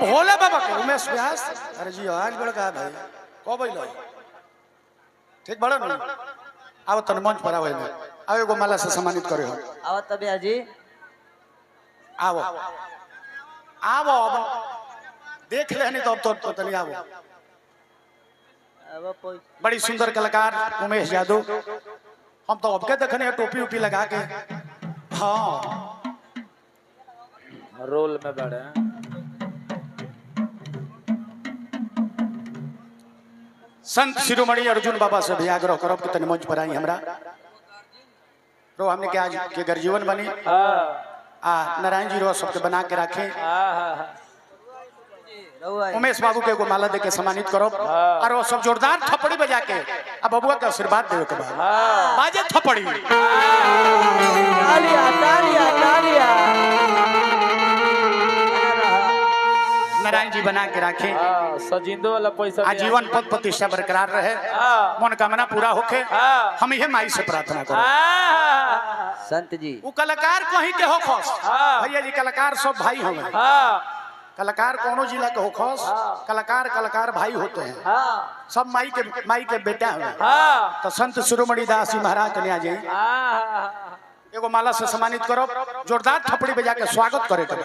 भोले बाबा के उमेश व्यास। अरे जी आज बड़का भाई को बोलो ठीक बड़ा ना आओ तन मंच पर आओ आओ एगो माला से सम्मानित करे हो आओ तबे जी आओ आओ अब देख ले नहीं तो तनी आओ। बड़ी सुंदर कलाकार उमेश यादव हम तो अब के देखने टोपी उपी लगा के हाँ रोल में बड़े संत शिरोमणि अर्जुन बाबा से भी आग्रह करब कि तनी मंच पर आई हमरा रो हमने के आज के गर्जीवन बनी नारायण जी रो सबके बना के रखे उमेश बाबू के एगो माला दे के सम्मानित करो और वो सब जोरदार थप्पड़ी बजा के अब बबुआ के आशीर्वाद देवे के बाद बाजे थप्पड़ी तालियां तालियां तालियां नारायण जी बना के रखे सजिंदो वाला पैसा आजीवन पद प्रतिष्ठा बरकरार रहे मनोकामना पूरा होके हम यह माई से प्रार्थना करो। संत जी वो कलाकार कहीं के हो खस भैया जी कलाकार सब भाई होंगे कलाकार कोनो जिला के हो खस कलाकार कलाकार भाई होते हैं सब माई के बेटा हैं तो संत शिरोमणि दास जी महाराज कन्या जी एगो माला से सम्मानित करो जोरदार थप्पड़ी बजा के स्वागत करे करो।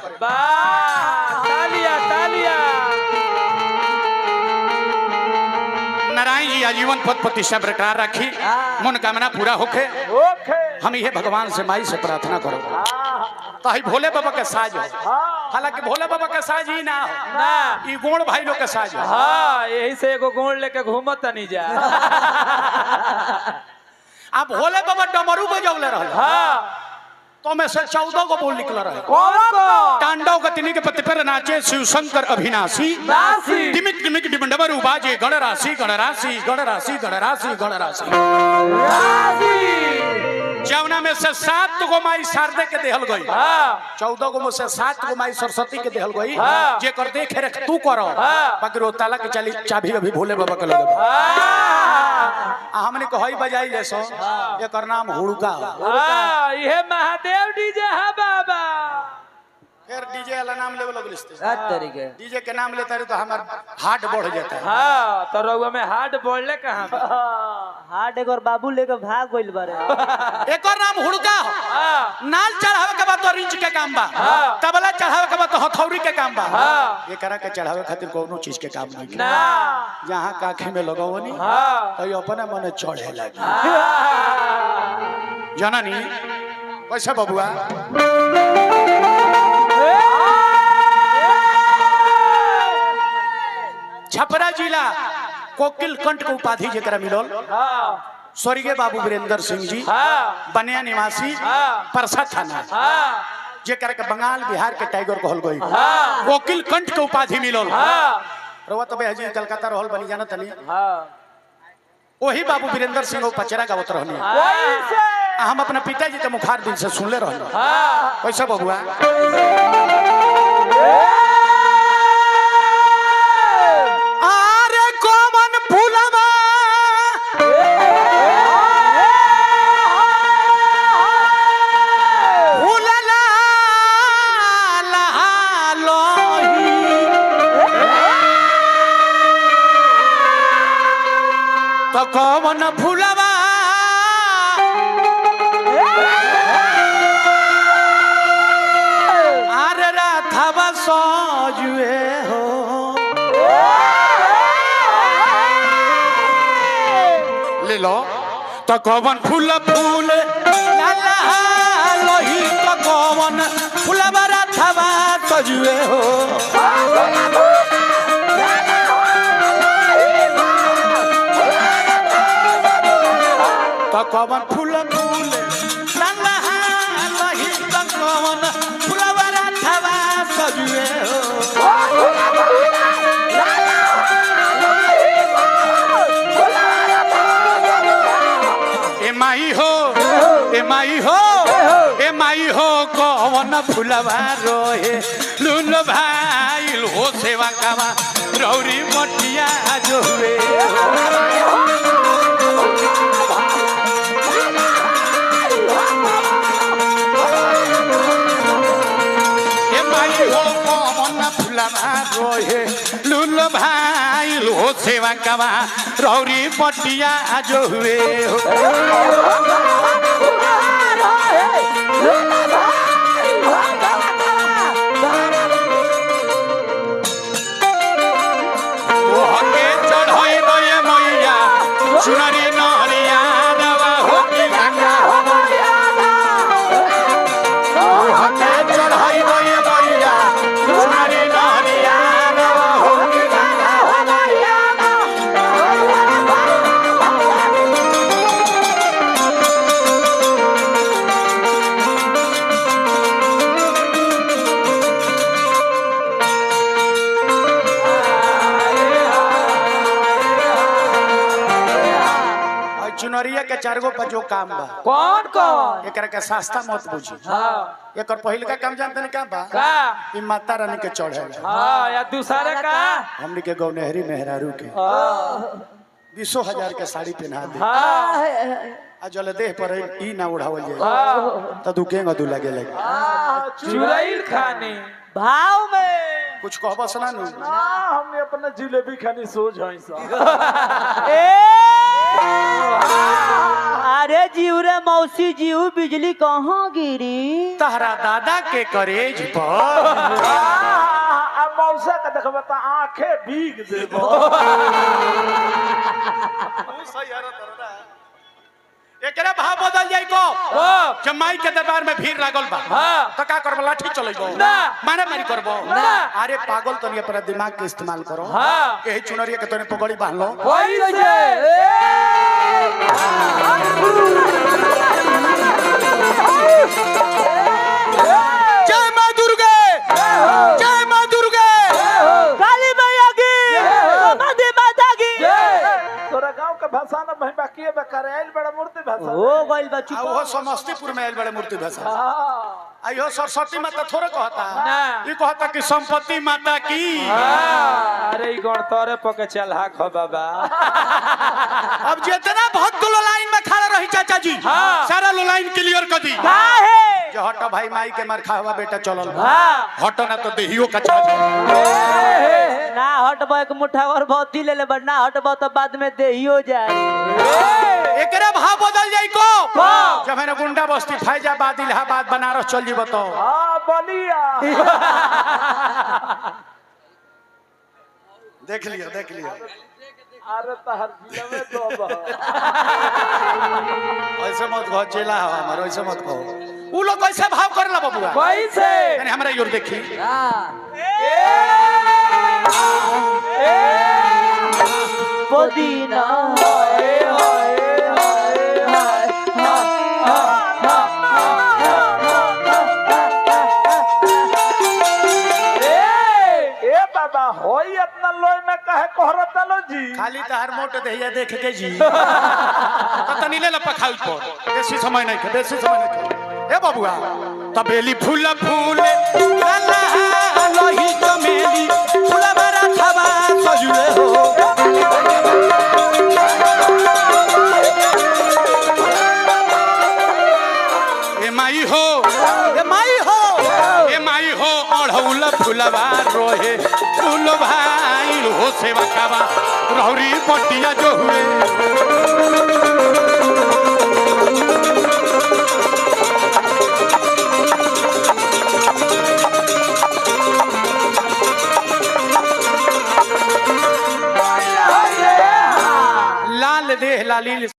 तालियां तालियां नारायण जी आजीवन पद प्रतिष्ठा बरकरार रखी मनोकामना पूरा होके हम ये भगवान से माई से प्रार्थना करो तो ही भोले बाबा के साज हो हालांकि भोले बाबा के साज ही ना हो ना ई गोड़ भाई लोग के साज हो यही से एगो गोड़ लेके घूमत नहीं जा आप भोले बाबा डमरू बजौले रहे तो में से 14 को बोल निकल रहे तांडव गतिनी के पति पर नाचे शिव शंकर अभिनाशी दिमिक दिमिक डिमंडबरू बाजे गणराशि गणराशि गणराशि गणराशि गणराशि जवना में से 7 गो माई शारदे के देहल गई 14 गो में से 7 गो माई सरस्वती के देहल गई जे कर देखे रख तू करो बाकी रो ताला के चाबी अभी भोले बाबा के लगे हमने कहई बजाई ले सो एकर नाम हुड़का ये महादेव डीजे है बाबा फिर डीजे वाला नाम लेवे लगलिस तरीके डीजे के नाम लेता रहे तो हमार हार्ट बढ़ जाता है तो रउआ में हार्ट बढ़ले कहां हार्ट एक और बाबू लेके भाग गइल बारे एकर नाम हुड़का नाल चढ़ावे के बाद तो रिंच के काम बा तबला चढ़ावे के बाद तो हथौड़ी के काम बा एकरा के चढ़ावे खातिर कोनो चीज के काम नहीं ना जहां काखे में लगावनी तो अपने मन चढ़े लगी जाना नहीं कैसा बबुआ छपरा जिला कोकिल कंठ को उपाधि जरा मिलल स्वर्गीय बाबू वीरेंद्र सिंह जी बनिया निवासी परसा थाना जेकर के बंगाल बिहार के टाइगर कहल गई कोकिल कंठ के उपाधि मिलल रवा तो भाई कलकत्ता रहल बनी जाना तनी वही बाबू वीरेंद्र सिंह पचरा गावत रहनी हम अपना पिताजी के मुखार दिन से सुनले रहनी कैसा बबुआ कौन फूलवा अरे राथवा सजुए हो ले लो तो कौन फूल फूल लोही तो कौन फूलवा राथवा सजुए हो कवन फूल फूल लही कवन फूलवा राथवा सजुए हो ए माई हो ए माई हो ए माई हो कवन फूलवा रोहे लूल भाई हो सेवा कावा रौरी मटिया जो हुए रोहे लूल भाई लो सेवा कवा रौरी पटिया जो हुए हो हके चढ़ाई दये मैया सुनरी नरिया दवा हो की गंगा हो हके चढ़ाई दये मैया सुनरी नरिया दवा हो की गंगा हो चुनरिया के चारगो पर जो काम बा कौन कौन एकरा के सस्ता मत बुझी हाँ एकर पहिल का काम जानते का बा का ई माता रानी के चढ़े हाँ या दूसरा का हमनी के गौनहरी मेहरारू के 20,000 के साड़ी पहना दे हाँ आ जल देह पर ई ना उड़ावल जाए हाँ त दुकेंग दू लगे लगे चुड़ैल खाने भाव में कुछ कहबस ना नु हमने अपने जिलेबी खानी सोच है अरे जीव रे मौसी जीव बिजली कहाँ गिरी तहरा दादा के करेज पर मौसा का देखबा त आंखें भीग देबो एकरा भाव बदल जाई को जब माई के दरबार में भीड़ लागल बा हाँ। तो का करबो लाठी चलेबो ना। मारे मारी करबो ना। अरे पागल तनी अपना दिमाग के इस्तेमाल करो हाँ। यही चुनरिया के तने पगड़ी बांध लो वही से जय मां दुर्गे जय मां दुर्गे काली मैया की समाधि माता की तोरा गांव का भाषा ना भाई बाकी है करेल बड़ा मूर्ति भाषा हो गइल बा आ चुप वो समस्तीपुर में आइल बड़े मूर्ति भाषा हाँ आइयो सरस्वती माता थोड़े कहता ना। ये कहता कि संपत्ति माता की हाँ, अरे ई गण तोरे पके चल हाक हो बाबा अब जितना भक्त लो लाइन में खड़ा रही चाचा जी हाँ। सारा लो लाइन क्लियर कर दी काहे जो हटो भाई माई के मार खावा बेटा चलल हाँ। हटो ना तो देहियो का छा ना हटबो एक मुठा और भौती ले ले बट ना हटबो तो बाद में देहियो जाए एकरे भाव बदल जाई को हाँ। जब मैंने गुंडा बस्ती फैजाबाद इलाहाबाद बनारस चल जी बताओ हाँ बलिया देख लियो अरे तहर जिले में तो ऐसे मत कहो चेला हवा हमारे ऐसे मत कहो उ लोग कैसे भाव करला बबुआ वही से यानी हमरा योर देखी पुदीना ए बाबा होई इतना लोई में कहे कोहरत लो जी खाली तहर मोट देहिया देख के जी तो तनी ले लपा खाई को बेसी समय नहीं के बेसी समय नहीं के ए बबुआ तबेली फूल फूल लाला लोही चमेली फूल मारा खावा सजुए हो ए माई हो ए माई हो ए माई हो अढ़ौल फूलवा रोहे फूल भाई हो सेवा खावा रौरी पटिया जो हुए लाल देह लालील